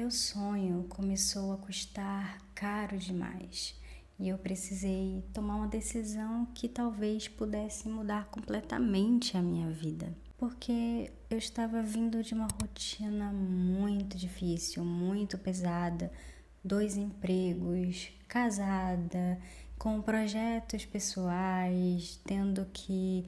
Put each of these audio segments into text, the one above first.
meu sonho começou a custar caro demais e eu precisei tomar uma decisão que talvez pudesse mudar completamente a minha vida. Porque eu estava vindo de uma rotina muito difícil, muito pesada, 2 empregos, casada, com projetos pessoais, tendo que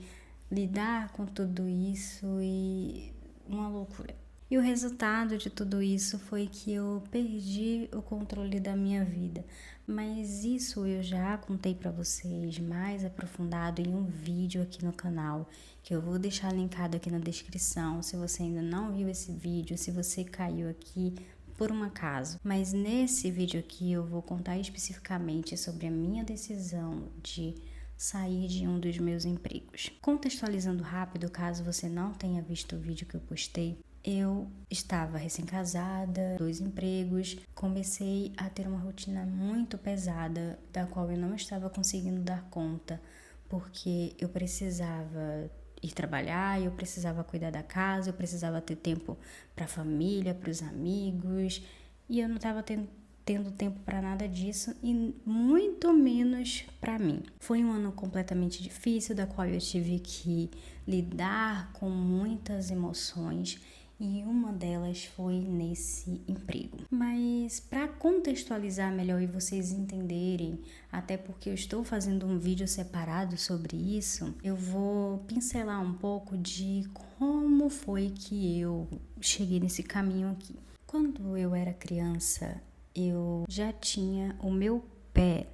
lidar com tudo isso e uma loucura. E o resultado de tudo isso foi que eu perdi o controle da minha vida. Mas isso eu já contei para vocês mais aprofundado em um vídeo aqui no canal, que eu vou deixar linkado aqui na descrição, se você ainda não viu esse vídeo, se você caiu aqui por um acaso. Mas nesse vídeo aqui eu vou contar especificamente sobre a minha decisão de sair de um dos meus empregos. Contextualizando rápido, caso você não tenha visto o vídeo que eu postei, eu estava recém-casada, 2 empregos, comecei a ter uma rotina muito pesada, da qual eu não estava conseguindo dar conta, porque eu precisava ir trabalhar, eu precisava cuidar da casa, eu precisava ter tempo para a família, para os amigos, e eu não estava tendo tempo para nada disso e muito menos para mim. Foi um ano completamente difícil, da qual eu tive que lidar com muitas emoções e uma delas foi nesse emprego. Mas para contextualizar melhor e vocês entenderem, até porque eu estou fazendo um vídeo separado sobre isso, eu vou pincelar um pouco de como foi que eu cheguei nesse caminho aqui. Quando eu era criança, eu já tinha o meu pé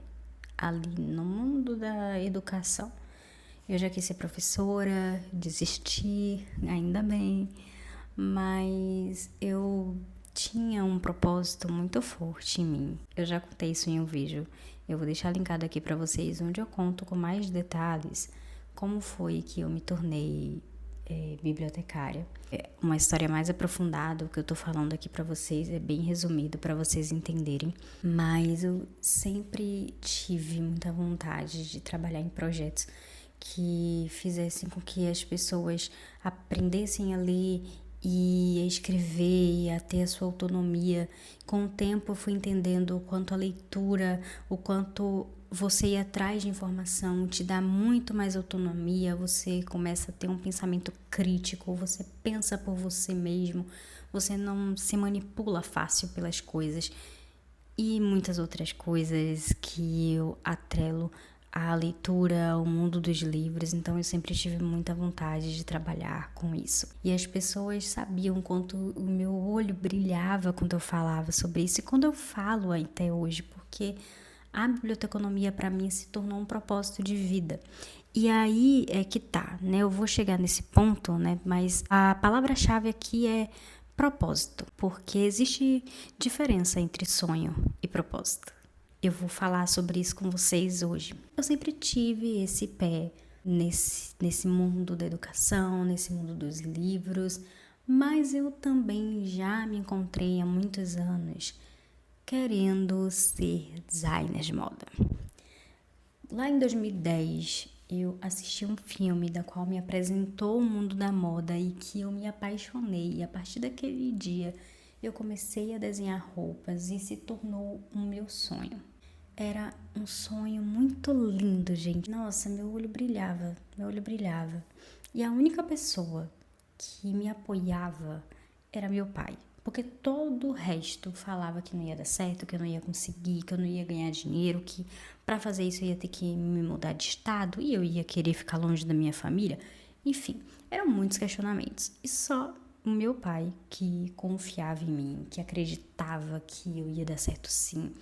ali no mundo da educação. Eu já quis ser professora, desisti, ainda bem, mas eu tinha um propósito muito forte em mim. Eu já contei isso em um vídeo, eu vou deixar linkado aqui para vocês, onde eu conto com mais detalhes como foi que eu me tornei bibliotecária. É uma história mais aprofundada, o que eu tô falando aqui para vocês é bem resumido para vocês entenderem, mas eu sempre tive muita vontade de trabalhar em projetos que fizessem com que as pessoas aprendessem a ler e a escrever e a ter a sua autonomia. Com o tempo eu fui entendendo o quanto a leitura, o quanto você ir atrás de informação te dá muito mais autonomia, você começa a ter um pensamento crítico, você pensa por você mesmo, você não se manipula fácil pelas coisas e muitas outras coisas que eu atrelo à leitura, ao mundo dos livros, então eu sempre tive muita vontade de trabalhar com isso. E as pessoas sabiam quanto o meu olho brilhava quando eu falava sobre isso e quando eu falo até hoje, porque a biblioteconomia para mim se tornou um propósito de vida. E aí é que tá, né? Eu vou chegar nesse ponto, né? Mas a palavra-chave aqui é propósito, porque existe diferença entre sonho e propósito. Eu vou falar sobre isso com vocês hoje. Eu sempre tive esse pé nesse mundo da educação, nesse mundo dos livros, mas eu também já me encontrei há muitos anos querendo ser designer de moda. Lá em 2010, eu assisti um filme da qual me apresentou o mundo da moda e que eu me apaixonei. E a partir daquele dia, eu comecei a desenhar roupas e se tornou um meu sonho. Era um sonho muito lindo, gente. Nossa, meu olho brilhava. E a única pessoa que me apoiava era meu pai. Porque todo o resto falava que não ia dar certo, que eu não ia conseguir, que eu não ia ganhar dinheiro, que para fazer isso eu ia ter que me mudar de estado e eu ia querer ficar longe da minha família. Enfim, eram muitos questionamentos. E só o meu pai que confiava em mim, que acreditava que eu ia dar certo sim.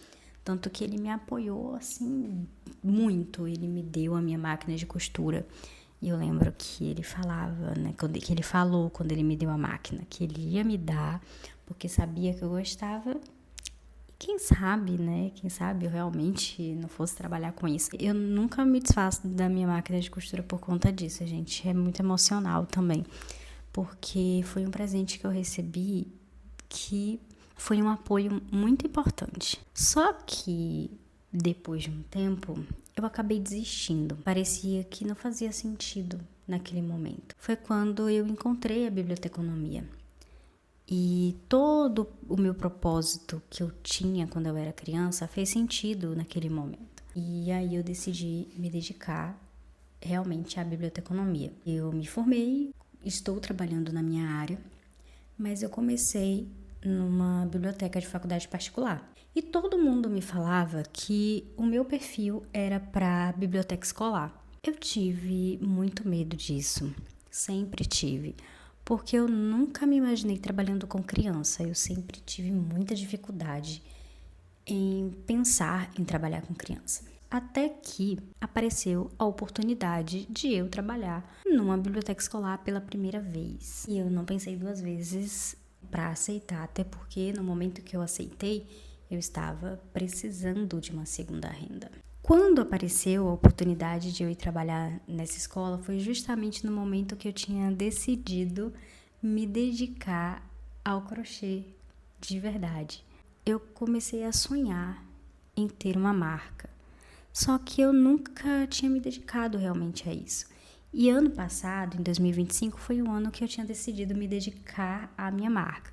Tanto que ele me apoiou assim muito. Ele me deu a minha máquina de costura. E eu lembro que ele falava, né, que ele falou quando ele me deu a máquina, que ele ia me dar, porque sabia que eu gostava. E quem sabe, né, quem sabe eu realmente não fosse trabalhar com isso. Eu nunca me desfaço da minha máquina de costura por conta disso, gente. É muito emocional também, porque foi um presente que eu recebi que foi um apoio muito importante. Só que depois de um tempo, eu acabei desistindo. Parecia que não fazia sentido naquele momento. Foi quando eu encontrei a biblioteconomia. E todo o meu propósito que eu tinha quando eu era criança fez sentido naquele momento. E aí eu decidi me dedicar realmente à biblioteconomia. Eu me formei, estou trabalhando na minha área, mas eu comecei numa biblioteca de faculdade particular. E todo mundo me falava que o meu perfil era para biblioteca escolar. Eu tive muito medo disso, sempre tive, porque eu nunca me imaginei trabalhando com criança. Eu sempre tive muita dificuldade em pensar em trabalhar com criança. Até que apareceu a oportunidade de eu trabalhar numa biblioteca escolar pela primeira vez. E eu não pensei duas vezes para aceitar, até porque no momento que eu aceitei, eu estava precisando de uma segunda renda. Quando apareceu a oportunidade de eu ir trabalhar nessa escola, foi justamente no momento que eu tinha decidido me dedicar ao crochê de verdade. Eu comecei a sonhar em ter uma marca, só que eu nunca tinha me dedicado realmente a isso. E ano passado, em 2025, foi o ano que eu tinha decidido me dedicar à minha marca.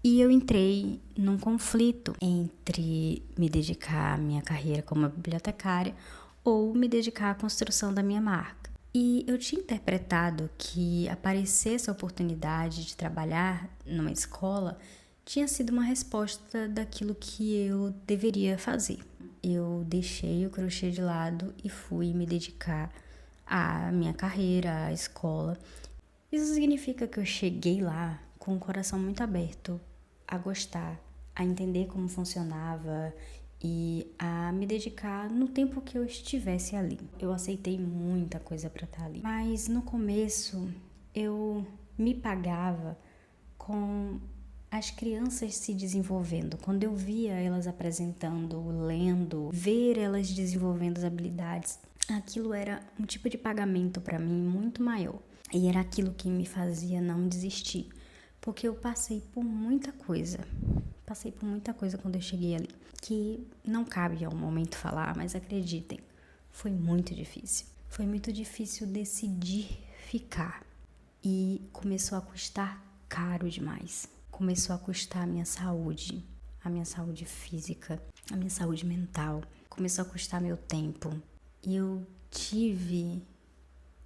E eu entrei num conflito entre me dedicar à minha carreira como bibliotecária ou me dedicar à construção da minha marca. E eu tinha interpretado que aparecer essa oportunidade de trabalhar numa escola tinha sido uma resposta daquilo que eu deveria fazer. Eu deixei o crochê de lado e fui me dedicar à minha carreira, à escola. Isso significa que eu cheguei lá com o coração muito aberto a gostar, a entender como funcionava e a me dedicar no tempo que eu estivesse ali. Eu aceitei muita coisa para estar ali, mas no começo eu me pagava com as crianças se desenvolvendo. Quando eu via elas apresentando, lendo, ver elas desenvolvendo as habilidades, aquilo era um tipo de pagamento para mim muito maior. E era aquilo que me fazia não desistir, porque eu passei por muita coisa. Passei por muita coisa quando eu cheguei ali, que não cabe ao momento falar, mas acreditem, foi muito difícil. Foi muito difícil decidir ficar e começou a custar caro demais. Começou a custar a minha saúde física, a minha saúde mental. Começou a custar meu tempo. E eu tive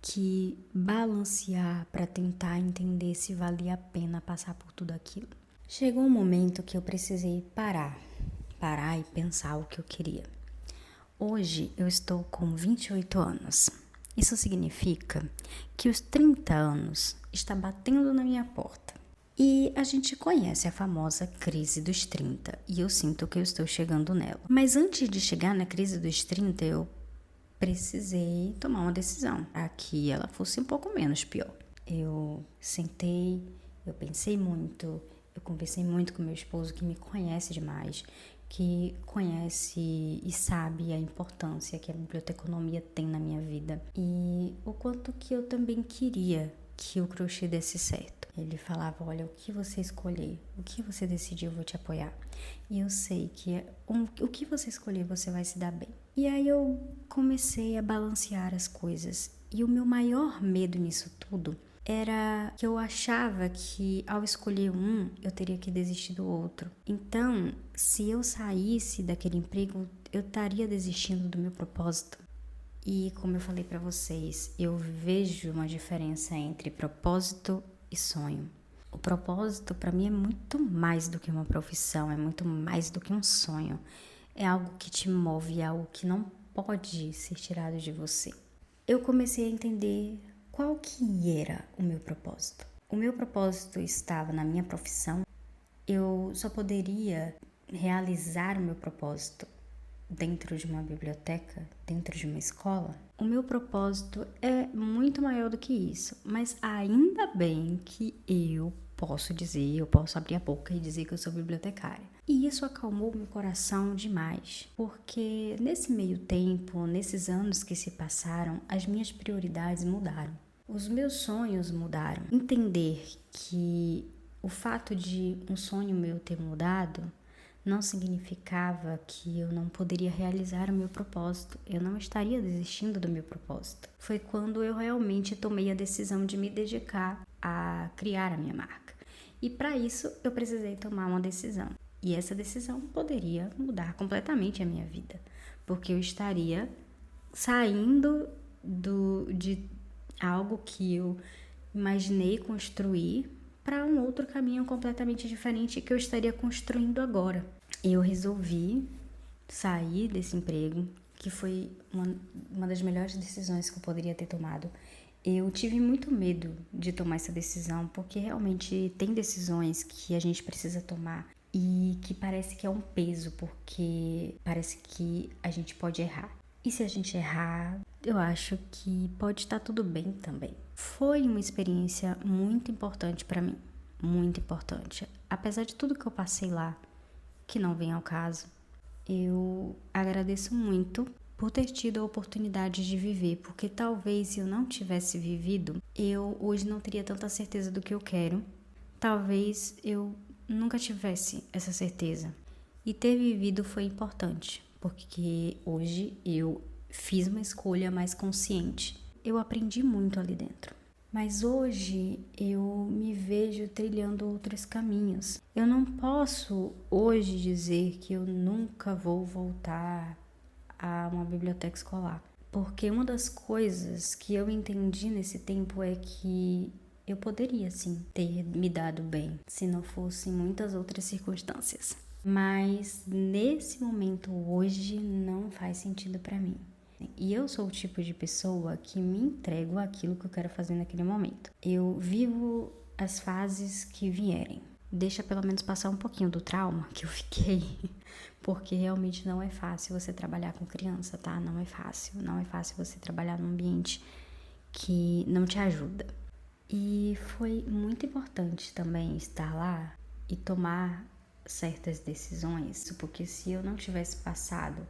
que balancear para tentar entender se valia a pena passar por tudo aquilo. Chegou um momento que eu precisei parar e pensar o que eu queria. Hoje eu estou com 28 anos. Isso significa que os 30 anos está batendo na minha porta. E a gente conhece a famosa crise dos 30 e eu sinto que eu estou chegando nela. Mas antes de chegar na crise dos 30, eu precisei tomar uma decisão para que ela fosse um pouco menos pior. Eu sentei, eu pensei muito, eu conversei muito com meu esposo, que me conhece demais, que conhece e sabe a importância que a biblioteconomia tem na minha vida e o quanto que eu também queria que o crochê desse certo. Ele falava, olha, o que você escolher, o que você decidir, eu vou te apoiar. E eu sei que o que você escolher, você vai se dar bem. E aí eu comecei a balancear as coisas. E o meu maior medo nisso tudo era que eu achava que ao escolher um, eu teria que desistir do outro. Então, se eu saísse daquele emprego, eu estaria desistindo do meu propósito. E como eu falei para vocês, eu vejo uma diferença entre propósito e sonho. O propósito para mim é muito mais do que uma profissão, é muito mais do que um sonho. É algo que te move, é algo que não pode ser tirado de você. Eu comecei a entender qual que era o meu propósito. O meu propósito estava na minha profissão. Eu só poderia realizar o meu propósito dentro de uma biblioteca, dentro de uma escola. O meu propósito é muito maior do que isso, mas ainda bem que eu posso abrir a boca e dizer que eu sou bibliotecária. E isso acalmou meu coração demais, porque nesse meio tempo, nesses anos que se passaram, as minhas prioridades mudaram. Os meus sonhos mudaram. Entender que o fato de um sonho meu ter mudado não significava que eu não poderia realizar o meu propósito, eu não estaria desistindo do meu propósito. Foi quando eu realmente tomei a decisão de me dedicar a criar a minha marca. E para isso eu precisei tomar uma decisão. E essa decisão poderia mudar completamente a minha vida, porque eu estaria saindo de algo que eu imaginei construir para um outro caminho completamente diferente que eu estaria construindo agora. Eu resolvi sair desse emprego, que foi uma das melhores decisões que eu poderia ter tomado. Eu tive muito medo de tomar essa decisão, porque realmente tem decisões que a gente precisa tomar e que parece que é um peso, porque parece que a gente pode errar. E se a gente errar, eu acho que pode estar tudo bem também. Foi uma experiência muito importante para mim, muito importante. Apesar de tudo que eu passei lá, que não vem ao caso, eu agradeço muito por ter tido a oportunidade de viver, porque talvez se eu não tivesse vivido, eu hoje não teria tanta certeza do que eu quero. Talvez eu nunca tivesse essa certeza. E ter vivido foi importante, porque hoje eu fiz uma escolha mais consciente. Eu aprendi muito ali dentro. Mas hoje eu me vejo trilhando outros caminhos. Eu não posso hoje dizer que eu nunca vou voltar a uma biblioteca escolar. Porque uma das coisas que eu entendi nesse tempo é que eu poderia sim ter me dado bem se não fossem muitas outras circunstâncias. Mas nesse momento hoje não faz sentido para mim. E eu sou o tipo de pessoa que me entrego àquilo que eu quero fazer naquele momento. Eu vivo as fases que vierem. Deixa pelo menos passar um pouquinho do trauma que eu fiquei, porque realmente não é fácil você trabalhar com criança, tá? Não é fácil. Não é fácil você trabalhar num ambiente que não te ajuda. E foi muito importante também estar lá e tomar certas decisões, porque se eu não tivesse passado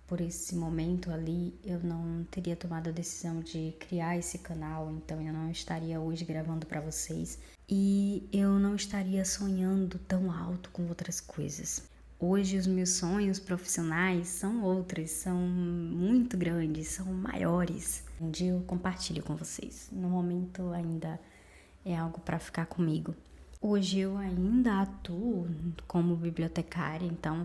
por esse momento ali, eu não teria tomado a decisão de criar esse canal, então eu não estaria hoje gravando para vocês e eu não estaria sonhando tão alto com outras coisas. Hoje os meus sonhos profissionais são outros, são muito grandes, são maiores. Um dia eu compartilho com vocês. No momento ainda é algo para ficar comigo. Hoje eu ainda atuo como bibliotecária, então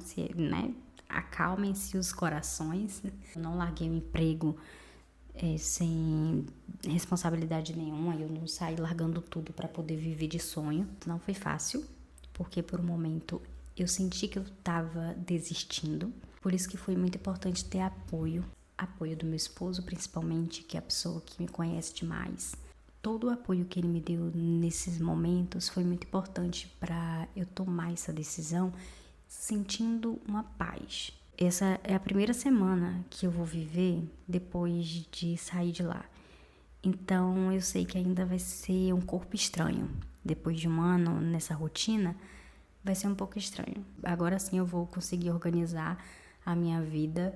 acalmem-se os corações. Eu não larguei o emprego sem responsabilidade nenhuma, eu não saí largando tudo para poder viver de sonho. Não foi fácil, porque por um momento eu senti que eu estava desistindo. Por isso que foi muito importante ter apoio do meu esposo principalmente, que é a pessoa que me conhece demais. Todo o apoio que ele me deu nesses momentos foi muito importante para eu tomar essa decisão sentindo uma paz. Essa é a primeira semana que eu vou viver depois de sair de lá. Então eu sei que ainda vai ser um corpo estranho. Depois de um ano nessa rotina, vai ser um pouco estranho. Agora sim eu vou conseguir organizar a minha vida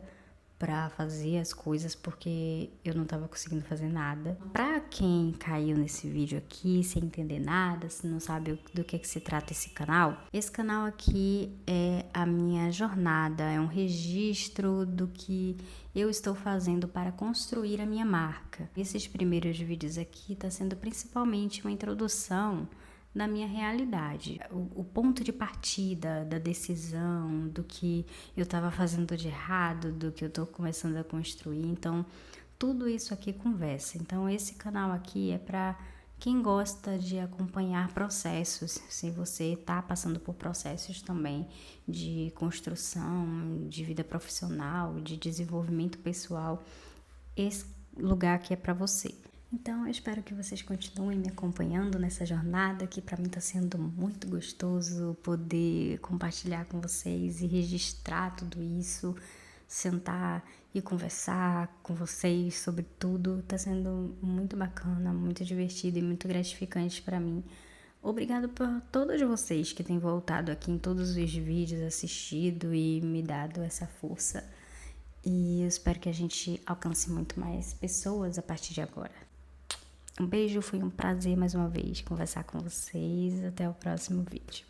para fazer as coisas, porque eu não estava conseguindo fazer nada. Para quem caiu nesse vídeo aqui sem entender nada, se não sabe do que se trata esse canal aqui é a minha jornada, é um registro do que eu estou fazendo para construir a minha marca. Esses primeiros vídeos aqui tá sendo principalmente uma introdução da minha realidade, o ponto de partida da decisão, do que eu estava fazendo de errado, do que eu estou começando a construir. Então, tudo isso aqui conversa. Então, esse canal aqui é para quem gosta de acompanhar processos, se você está passando por processos também de construção, de vida profissional, de desenvolvimento pessoal, esse lugar aqui é para você. Então, eu espero que vocês continuem me acompanhando nessa jornada, que para mim está sendo muito gostoso poder compartilhar com vocês e registrar tudo isso, sentar e conversar com vocês sobre tudo. Está sendo muito bacana, muito divertido e muito gratificante para mim. Obrigado por todos vocês que têm voltado aqui em todos os vídeos, assistido e me dado essa força. E eu espero que a gente alcance muito mais pessoas a partir de agora. Um beijo, foi um prazer mais uma vez conversar com vocês. Até o próximo vídeo.